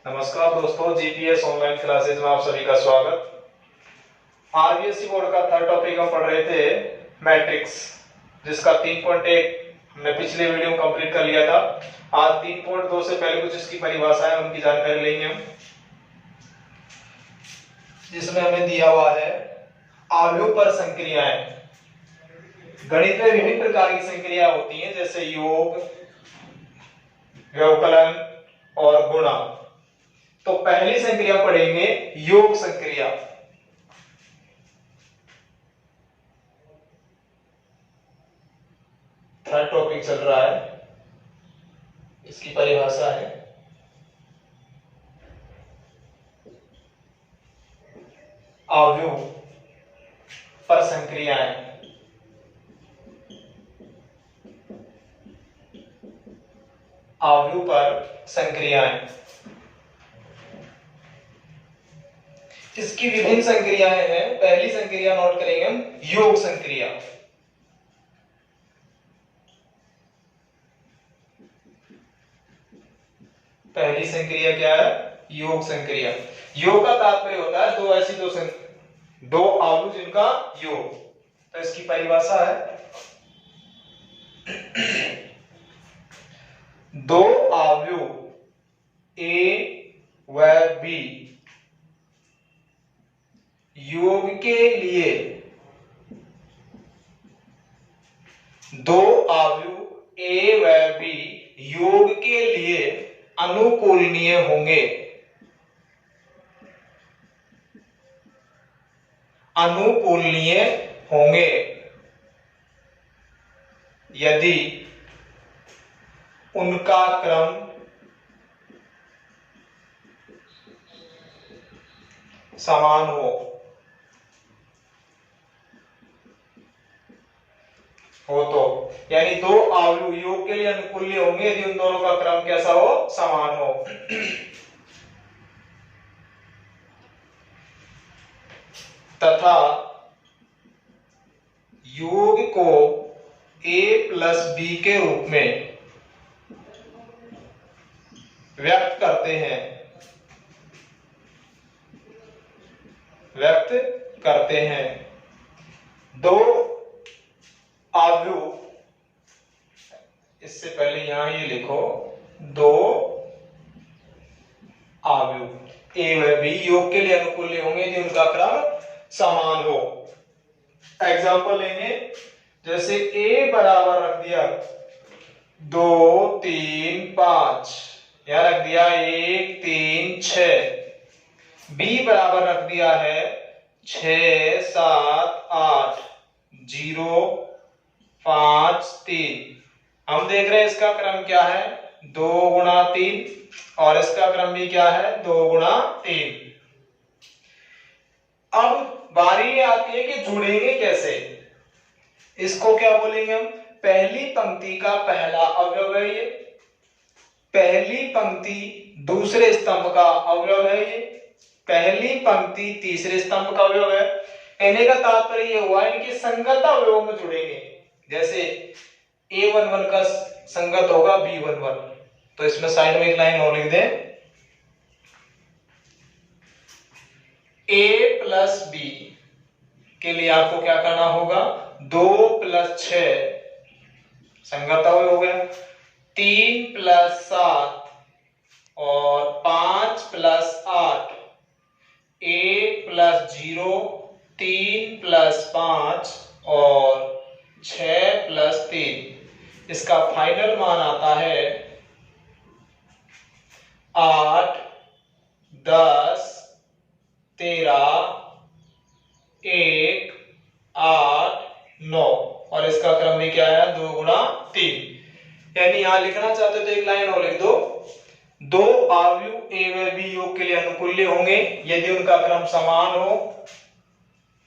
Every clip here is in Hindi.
नमस्कार दोस्तों, जीपीएस ऑनलाइन क्लासेज में आप सभी का स्वागत। आरबीएससी बोर्ड का थर्ड टॉपिक हम पढ़ रहे थे मैट्रिक्स, जिसका 3.1 हमने पिछले वीडियो में कंप्लीट कर लिया था। आज 3.2 से पहले कुछ इसकी परिभाषा है, उनकी जानकारी लेंगे हम, जिसमें हमें दिया हुआ है आव्यूह पर संक्रियाएं। गणित में विभिन्न प्रकार की संक्रिया होती हैं, जैसे योग, व्यवकलन और गुणा। तो पहली संक्रिया पढ़ेंगे योग संक्रिया। थर्ड टॉपिक चल रहा है, इसकी परिभाषा है आव्यूह पर संक्रियाएं। आव्यूह पर संक्रियाएं, इसकी विभिन्न संक्रियाएं हैं। पहली संक्रिया नोट करेंगे हम, योग संक्रिया। पहली संक्रिया क्या है? योग संक्रिया। योग का तात्पर्य होता है दो ऐसी दो आव्यूह जिनका योग। तो इसकी परिभाषा है दो आव्यूह ए व बी योग के लिए, दो आव्यूह ए व बी योग के लिए अनुकूलनीय होंगे। अनुकूलनीय होंगे यदि उनका क्रम समान हो। तो यानी दो आव्यूह योग के लिए अनुकूल्य होंगे यदि उन दोनों का क्रम कैसा हो? समान हो। तथा योग को a प्लस बी के रूप में व्यक्त करते हैं। दो आव्यूह, इससे पहले यहां ये लिखो, दो आव्यूह ए व बी योग के लिए अनुकूल होंगे यदि उनका क्रम समान हो। एग्जांपल लेंगे, जैसे ए बराबर रख दिया 2 3 5, यहां रख दिया 1 3 6। बी बराबर रख दिया है 6 7 8 0 5 3। हम देख रहे हैं इसका क्रम क्या है? 2 गुणा 3, और इसका क्रम भी क्या है? 2 गुणा 3। अब बारी आती है कि जुड़ेंगे कैसे। इसको क्या बोलेंगे हम? पहली पंक्ति का पहला अवयव है ये, पहली पंक्ति दूसरे स्तंभ का अवयव है ये, पहली पंक्ति तीसरे स्तंभ का अवयव है। कहने का तात्पर्य ये हुआ इनके संगत अवयवों में जुड़ेंगे। जैसे A11 का संगत होगा B11, तो इसमें साइड में एक लाइन और लिख दें, A प्लस बी के लिए आपको क्या करना होगा? 2 प्लस 6 संगत अवयव हो गया, 3 प्लस 7 और 5 प्लस 8, 1 प्लस 0, 3 प्लस 5 और 6 प्लस 3। इसका फाइनल मान आता है 8 10 13 1 8 9, और इसका क्रम भी क्या है? 2 गुणा 3। यानी यहां लिखना चाहते तो एक लाइन और लिख दो, दो आव्यूह ए व बी योग के लिए अनुकूल्य होंगे यदि उनका क्रम समान हो,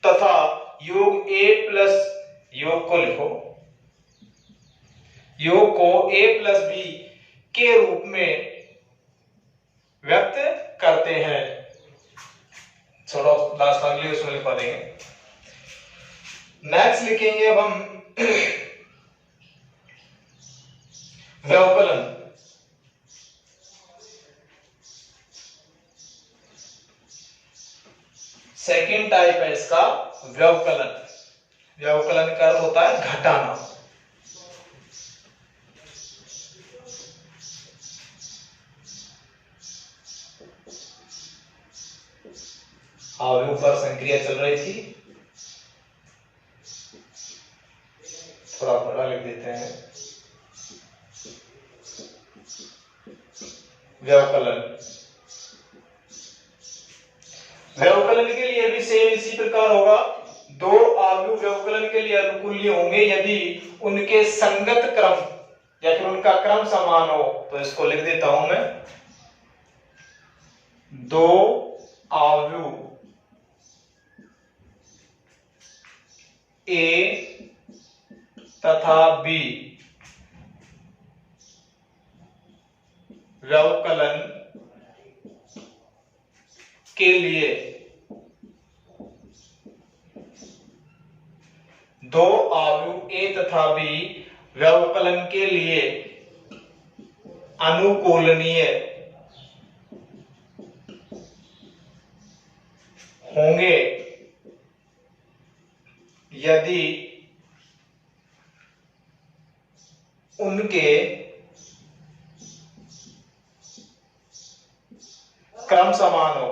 तथा योग ए प्लस, योग को लिखो, योग को a प्लस बी के रूप में व्यक्त करते हैं। छोड़ो, लास्ट अगली उसमें लिखवा देंगे। नेक्स्ट लिखेंगे अब हम व्यवकलन। सेकेंड टाइप है इसका व्यवकलन। व्यवकलन का अर्थ होता है घटाना। अवयव पर संक्रिया चल रही थी, थोड़ा बड़ा लिख देते हैं। व्यवकलन, व्यवकलन के लिए भी सेम इसी प्रकार होगा। दो अवयव व्यवकलन के लिए अनुकूल्य होंगे यदि उनके संगत क्रम या फिर उनका क्रम समान हो। तो इसको लिख देता हूं मैं, दो अवयव ए तथा बी व्यवकलन के लिए दो अवयव ए तथा बी व्यवकलन के लिए अनुकूलनीय होंगे यदि उनके क्रम समान हो।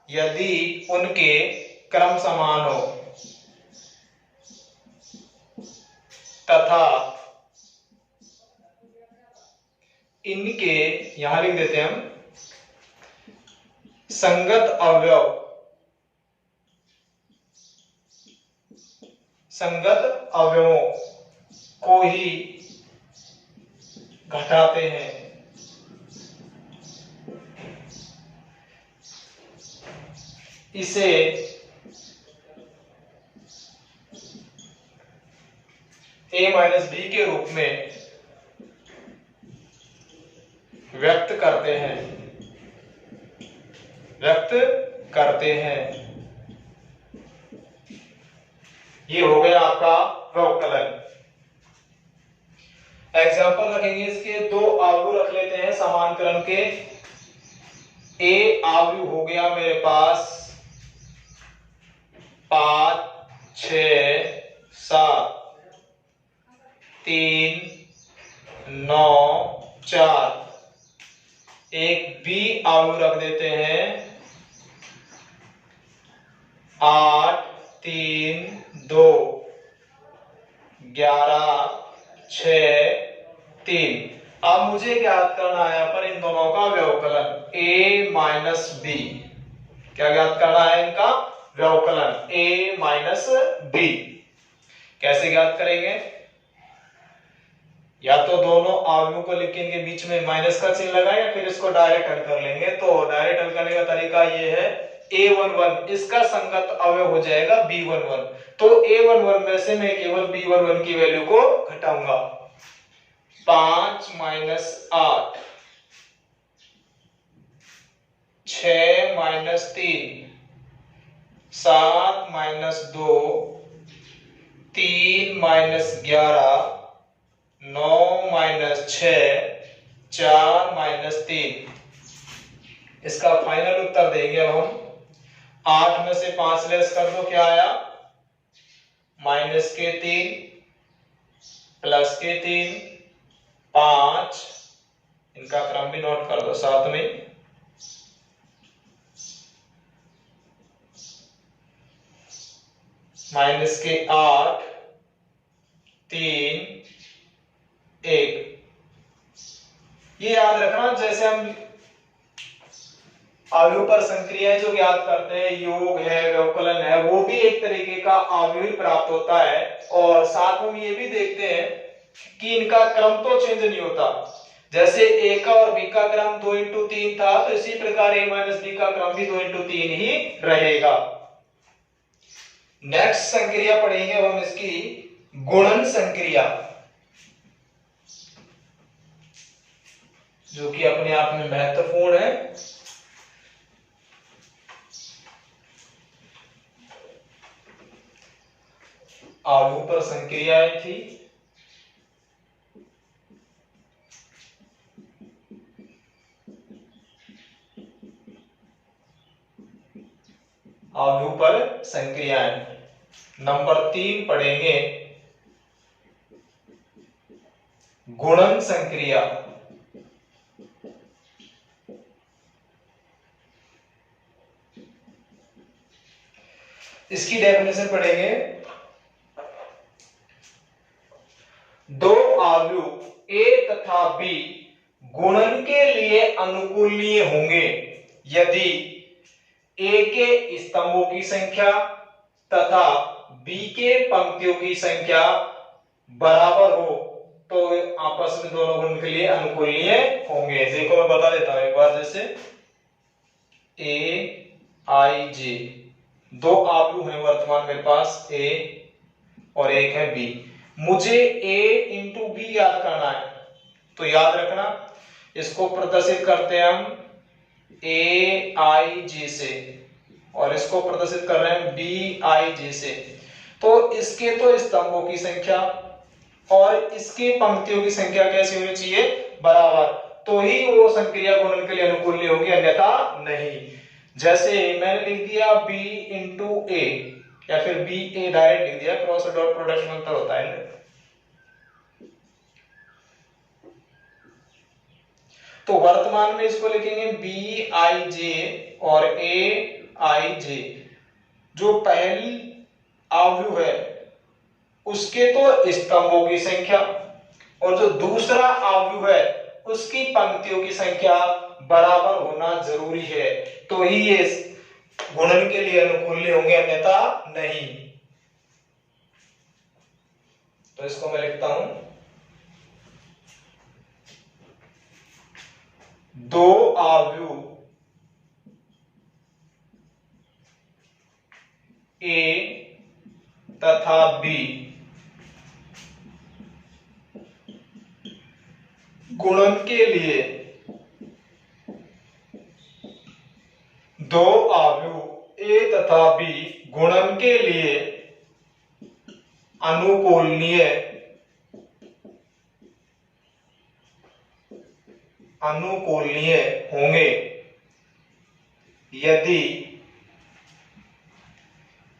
यदि उनके क्रम समान हो तथा इनके, यहां लिख देते हैं हम, संगत अवयव, संगत अवयवों को ही घटाते हैं। इसे a माइनस बी के रूप में व्यक्त करते हैं, व्यक्त करते हैं। ये हो गया आपका व्यवकलन। एग्जाम्पल रखेंगे इसके, दो अवयव रख लेते हैं समान क्रम के। ए अवयव हो गया मेरे पास 5 6 7 3 9 4। एक बी अवयव रख देते हैं 8 3 2 11 6 3। अब मुझे ज्ञात करना है यहाँ पर इन दोनों का व्यवकलन a माइनस बी। क्या ज्ञात करना है इनका व्यवकलन a माइनस बी। कैसे ज्ञात करेंगे? या तो दोनों अवयवों को लिख के इनके बीच में माइनस का चिन्ह लगाएं या फिर इसको डायरेक्ट हल कर लेंगे। तो डायरेक्ट हल करने का तरीका ये है, a11 इसका संगत अवयव हो जाएगा b11। तो a11 में से मैं केवल b11 की वैल्यू को घटाऊंगा। 5 minus 8 6 minus 3 7 minus 2 3 minus 11 9 minus 6 4 minus 3। इसका फाइनल उत्तर देंगे अब हम। 8 में से 5 लेस कर दो, क्या आया? माइनस के 3 प्लस के 3 5। इनका क्रम भी नोट कर दो साथ में। माइनस के 8 3 1। ये याद रखना, जैसे हम अवयव पर संक्रियाएं जो ज्ञात करते हैं, योग है व्यवकलन है, वो भी एक तरीके का अवयव प्राप्त होता है। और साथ में ये भी देखते हैं कि इनका क्रम तो चेंज नहीं होता। जैसे a का और b का क्रम 2 इंटू 3 था, तो इसी प्रकार a माइनस b का क्रम भी 2 इंटू 3 ही रहेगा। नेक्स्ट संक्रिया पढ़ेंगे हम इसकी गुणन संक्रिया, जो कि अपने आप में महत्वपूर्ण है। अवयव पर संक्रियाएं थी। आव्यूह पर संक्रियाएं। नंबर 3 पढ़ेंगे गुणन संक्रिया। इसकी डेफिनेशन पढ़ेंगे, दो आव्यूह ए तथा बी गुणन के लिए अनुकूलनीय होंगे यदि ए के स्तंभों की संख्या तथा बी के पंक्तियों की संख्या बराबर हो तो आपस में दोनों गुणन के लिए अनुकूलनीय होंगे। देखो मैं बता देता हूं एक बार, जैसे ए आई जे दो आव्यूह हैं वर्तमान मेरे पास, ए और एक है बी। मुझे ए इंटू बी याद करना है, तो याद रखना इसको प्रदर्शित करते हैं हम ए आई जे से और इसको प्रदर्शित कर रहे हैं बी आई जे से। तो इसके तो स्तंभों की संख्या और इसके पंक्तियों की संख्या कैसी होनी चाहिए, बराबर, तो ही वो संक्रिया गुणन के लिए अनुकूल होगी, अन्यथा नहीं। जैसे मैंने लिख दिया बी इंटू ए या फिर बी ए डायरेक्ट लिख दिया, क्रॉस डॉट प्रोडक्ट में अंतर होता है ना। तो वर्तमान में इसको लिखेंगे बी आई जे और ए आई जे। जो पहली आव्यूह है उसके तो स्तंभों की संख्या और जो दूसरा आव्यूह है उसकी पंक्तियों की संख्या बराबर होना जरूरी है, तो ही ये गुणन के लिए अनुकूल होंगे, अन्यथा नहीं। तो इसको मैं लिखता हूं, दो आव्यूह ए तथा बी गुणन के लिए, दो आव्यूह ए तथा बी गुणन के लिए अनुकूलनीय होंगे यदि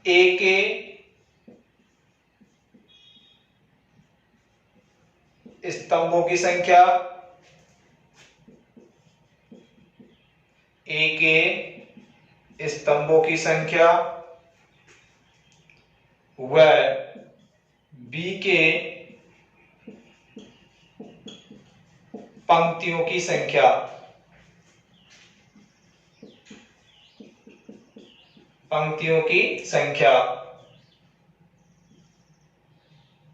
ए के स्तंभों की संख्या, ए के स्तंभों की संख्या व बी के पंक्तियों की संख्या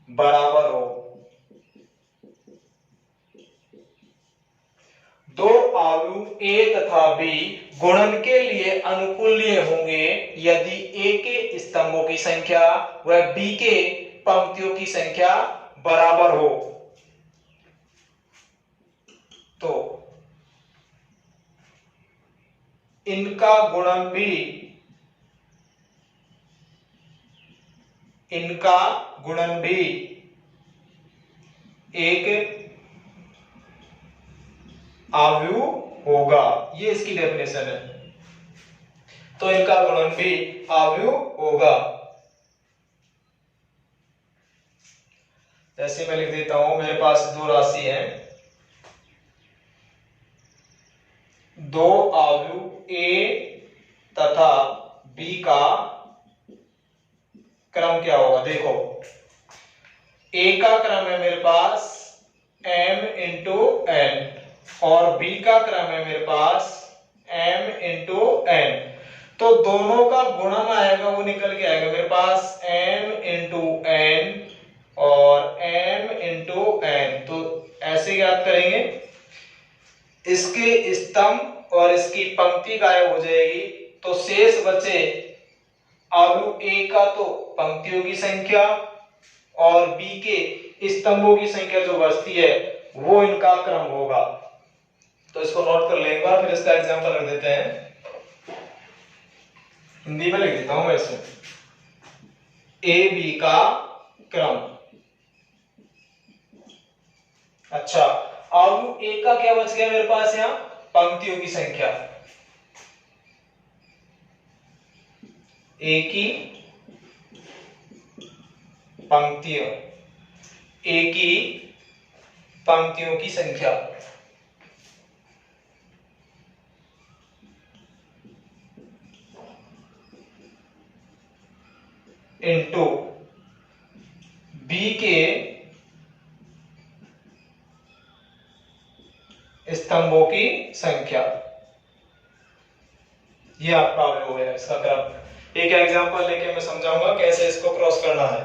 बराबर हो। दो आव्यूह ए तथा बी गुणन के लिए अनुकूलनीय होंगे यदि ए के स्तंभों की संख्या व बी के पंक्तियों की संख्या बराबर हो। तो इनका गुणन भी एक आव्यूह होगा, ये इसकी डेफिनेशन है। तो इनका गुणन भी आव्यूह होगा। जैसे मैं लिख देता हूं, मेरे पास दो राशि है, दो आव्यूह ए तथा बी का क्रम क्या होगा। देखो ए का क्रम है मेरे पास m इंटू n और बी का क्रम है मेरे पास m इंटू n। तो दोनों का गुणन आएगा, वो निकल के आएगा मेरे पास m इंटू n और m इंटू n। तो ऐसे याद करेंगे, इसके स्तंभ और इसकी पंक्ति गायब हो जाएगी, तो शेष बचे आव्यूह ए का तो पंक्तियों की संख्या और बी के स्तंभों की संख्या जो बचती है वो इनका क्रम होगा। तो इसको नोट कर लेंगे, फिर इसका एग्जांपल रख देते हैं। हिंदी में लिख देता हूं मैं इसमें, ए बी का क्रम। अच्छा, आव्यूह ए का क्या बच गया मेरे पास, यहां पंक्तियों की संख्या। ए की पंक्तियों, ए की पंक्तियों की संख्या इनटू बी के स्तंभों की संख्या। ये आपका अवयव है इसका क्रम। एक एग्जांपल लेके मैं समझाऊंगा कैसे इसको क्रॉस करना है।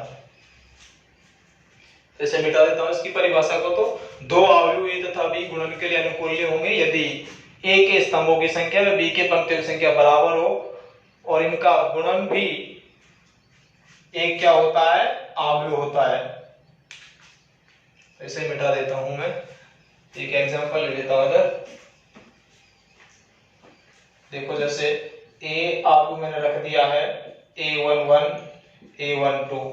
जैसे मिटा देता हूं इसकी परिभाषा को। तो दो अवयव ए तथा बी गुणन के लिए अनुकूल्य होंगे यदि ए के स्तंभों की संख्या व बी के पंक्तियों की संख्या बराबर हो और इनका गुणन भी एक क्या होता है, अवयव होता है। इसे मिटा देता हूं मैं, एक एग्जांपल ले लेता हूं इधर। देखो जैसे ए आपको मैंने रख दिया है A11 A12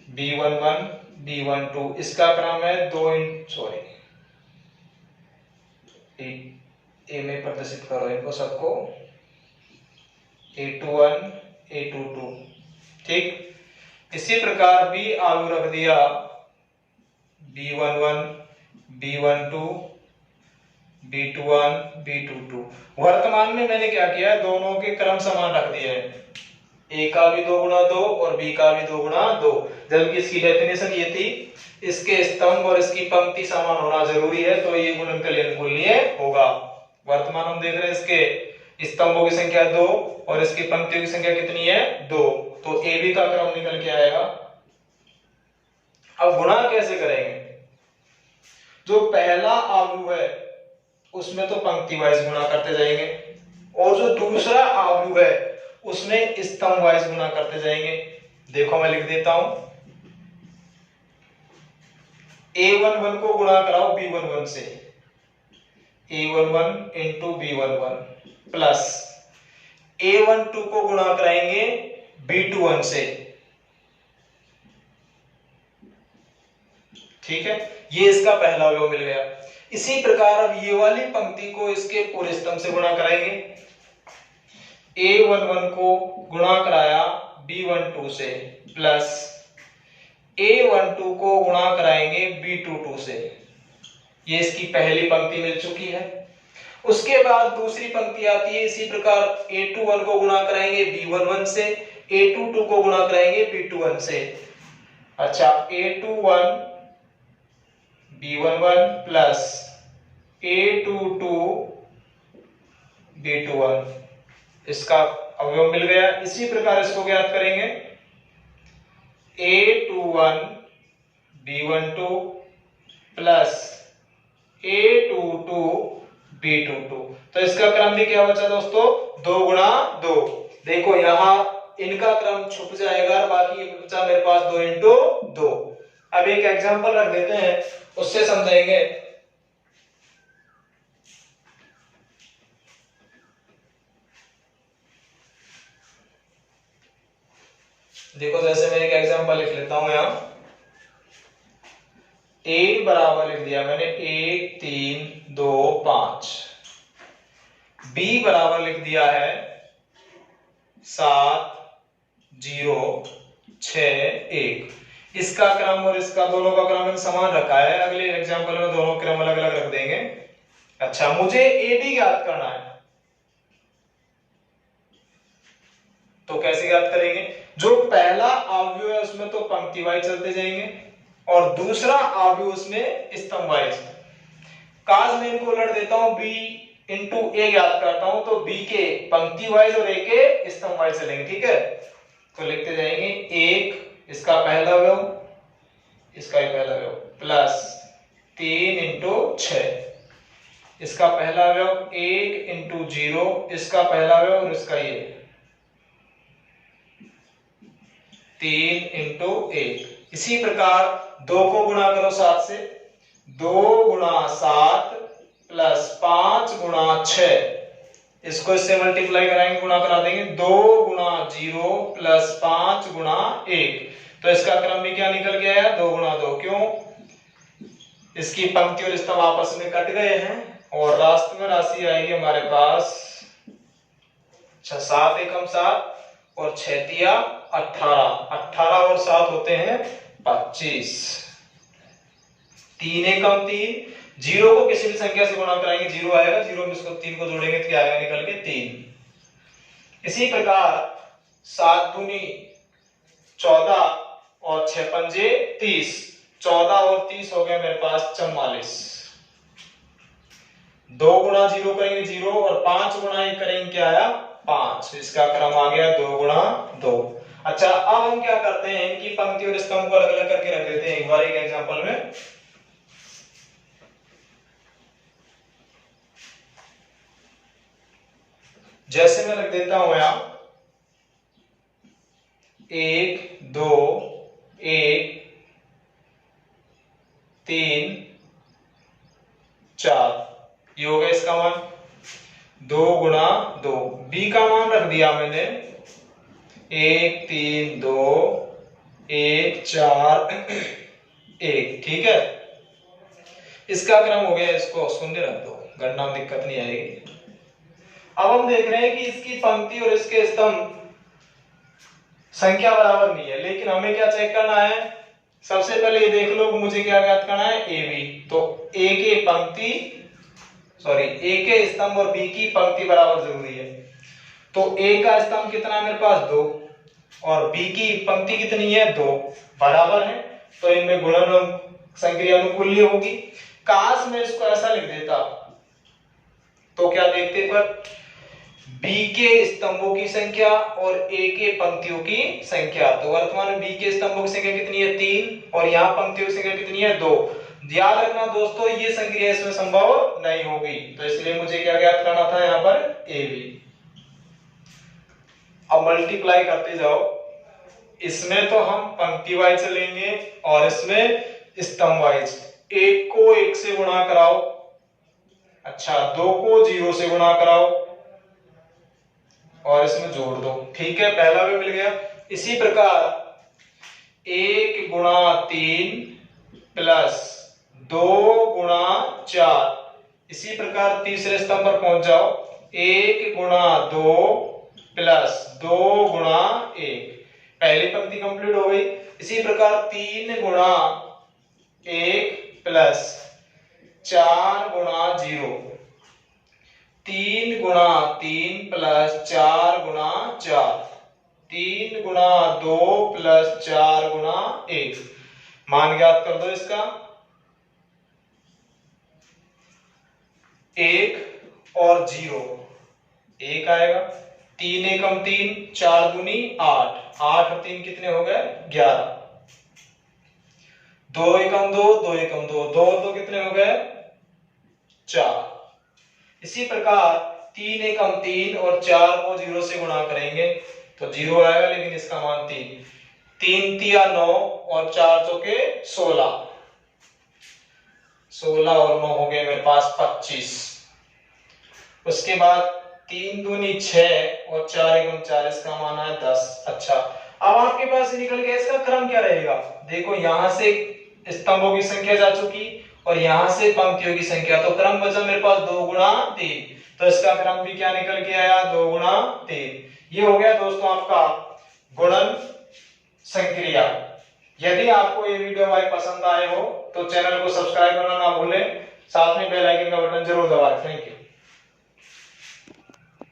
B11 B12, इसका क्रम है ए में प्रदर्शित करो इनको सबको, A21 A22, ठीक। इसी प्रकार भी आलू रख दिया B11 B12 B21 B22। वर्तमान में मैंने क्या किया है, दोनों के क्रम समान रख दिए हैं, ए का भी 2 गुणा 2 और बी का भी 2 गुणा 2, जबकि इसकी डेफिनेशन ये थी इसके स्तंभ और इसकी पंक्ति समान होना जरूरी है, तो ये गुणन के लिए अनुकूल्य होगा। वर्तमान हम देख रहे हैं इसके स्तंभों की संख्या 2 और इसकी पंक्तियों की संख्या कितनी है, 2, तो ए बी का क्रम निकल के आएगा। अब गुणा कैसे करेंगे, जो पहला अवयव है उसमें तो पंक्ति वाइज गुणा करते जाएंगे और जो दूसरा अवयव है उसमें स्तंभ वाइज गुणा करते जाएंगे। देखो मैं लिख देता हूं, A11 को गुणा कराओ B11 से, A11 into B11 plus A12 को गुणा कराएंगे B21 से, ठीक है। ये इसका पहला अवयव मिल गया। इसी प्रकार अब ये वाली पंक्ति को इसके पूरे स्तंभ से गुणा कराएंगे। A11 को गुणा कराया B12 से प्लस A12 को गुणा कराएंगे B22 से, ये इसकी पहली पंक्ति मिल चुकी है। उसके बाद दूसरी पंक्ति आती है, इसी प्रकार A21 को गुणा कराएंगे B11 से, A22 को गुणा कराएंगे B21 से। अच्छा, A21 B11 plus A22 B21, इसका अवयव मिल गया। इसी प्रकार इसको ज्ञात करेंगे, A21 B12 plus A22 B22, तो इसका क्रम भी क्या बचा दोस्तों, 2 गुणा 2। देखो यहां इनका क्रम छुप जाएगा, बाकी बचा मेरे पास 2 इंटू 2। अब एक एग्जांपल रख देते हैं, उससे समझाएंगे। देखो जैसे मैं एक एग्जांपल लिख लेता हूं, यहां A बराबर लिख दिया मैंने 1 3 2 5, B बराबर लिख दिया है 7 0 6 1। इसका क्रम और इसका दोनों का क्रम समान रखा है, अगले एग्जांपल में दोनों क्रम अलग अलग रख देंगे। अच्छा, मुझे ए बी ज्ञात करना है, तो कैसे ज्ञात करेंगे, जो पहला अवयव है उसमें तो पंक्ति वाइज चलते जाएंगे और दूसरा अवयव उसमें स्तंभ वाइज। काज मैं इनको उलट देता हूं, बी इंटू ए ज्ञात करता हूं, तो बी के पंक्ति वाइज और ए के स्तंभ वाइज चलेंगे, ठीक है। तो लिखते जाएंगे 1 इसका पहला अवयव, इसका ही पहला अवयव, प्लस 3 इंटू 6 इसका पहला अवयव, 1 इंटू 0 इसका पहला अवयव और इसका ये 3 इंटू 1। इसी प्रकार 2 को गुणा करो 7 से, 2 गुणा 7 प्लस 5 गुणा 6, इसको इससे मल्टीप्लाई कराएंगे, गुणा करा देंगे, 2 गुणा 0 प्लस 5 गुणा 1, तो इसका क्रम भी क्या निकल गया है, 2 गुणा 2। क्यों, इसकी पंक्ति और स्तंभ आपस में कट गए हैं और राष्ट्र में राशि आएगी हमारे पास अच्छा 7 एकम 7 और 6 तिया 18, 18 और 7 होते हैं 25, 3 एकम 3, जीरो को किसी भी संख्या से गुणा कराएंगे जीरो आएगा, जीरो में इसको 3 को जोड़ेंगे तो क्या आएगा निकल के 3। इसी प्रकार 7 दूनी 14 और 6 पंजे 30, 14 और 30 हो गए मेरे पास 44। 2 गुणा 0 करेंगे 0 और 5 गुणा 1 करेंगे क्या आया 5, इसका क्रम आ गया 2 गुणा 2। अच्छा अब हम क्या करते हैं इनकी पंक्ति और स्तंभ को अलग अलग करके रख देते हैं एक बार एक एग्जांपल में। जैसे मैं रख देता हूं यहां 1 2 1 3 4, ये हो गया इसका मान 2 गुणा 2। बी का मान रख दिया मैंने 1 3 2 1 4 1, ठीक है। इसका क्रम हो गया, इसको शून्य रख दो, गणना में दिक्कत नहीं आएगी। अब हम देख रहे हैं कि इसकी पंक्ति और इसके स्तंभ संख्या बराबर नहीं है, लेकिन हमें क्या चेक करना है, सबसे पहले ये देख लो मुझे क्या ज्ञात करना है ए बी। तो ए के पंक्ति ए के स्तंभ और बी की पंक्ति बराबर जरूरी है। तो ए का स्तंभ कितना है मेरे पास 2 और बी की पंक्ति कितनी है 2, बराबर है, तो इनमें गुणन संक्रिया अनुकूल्य होगी। काश मैं इसको ऐसा लिख देता तो क्या देखते पर बी के स्तंभों की संख्या और ए के पंक्तियों की संख्या, तो वर्तमान में बी के स्तंभों की संख्या कितनी है 3 और यहाँ पंक्तियों की संख्या कितनी है 2। याद रखना दोस्तों ये संक्रिया इसमें संभव नहीं होगी, तो इसलिए मुझे क्या ज्ञात करना था यहाँ पर ए बी। अब मल्टीप्लाई करते जाओ, इसमें तो हम पंक्ति वाइज चलेंगे और इसमें स्तंभ वाइज। 1 को 1 से गुणा कराओ, अच्छा 2 को 0 से गुणा कराओ और इसमें जोड़ दो, ठीक है, पहला भी मिल गया। इसी प्रकार 1 गुणा 3 प्लस 2 गुणा 4, इसी प्रकार तीसरे स्तंभ पर पहुंच जाओ 1 गुणा 2 प्लस 2 गुणा 1, पहली पंक्ति कंप्लीट हो गई। इसी प्रकार 3 गुणा 1 प्लस 4 गुणा 0, 3 गुणा 3 प्लस 4 गुणा 4, 3 गुणा 2 प्लस 4 गुणा 1, मान ज्ञात कर दो इसका 1 और 0, 1 आएगा, 3 एकम 3, 4 दूनी 8, 8 और 3 कितने हो गए 11, 2 एकम 2, 2 एकम 2, 2 और 2 कितने हो गए 4। इसी प्रकार 3 एकम 3 और 4 को 0 से गुणा करेंगे तो 0 आएगा, लेकिन इसका मान 3, 3 तिया 9 और 4 चौके 16, 16 और 9 हो गए मेरे पास 25। उसके बाद 3 दूनी 6 और 4 एकम 4, इसका मान है 10। अच्छा अब आपके पास निकल गया, इसका क्रम क्या रहेगा, देखो यहां से स्तंभों की संख्या जा चुकी और यहां से पंक्तियों की संख्या, तो क्रम बचा मेरे पास 2 गुणा 3, तो इसका क्रम भी क्या निकल के आया 2 गुणा 3। ये हो गया दोस्तों आपका गुणन संक्रिया। यदि आपको ये वीडियो हमारी पसंद आए हो तो चैनल को सब्सक्राइब करना ना भूलें, साथ में बेल आइकन का बटन जरूर दबाएं। Thank you.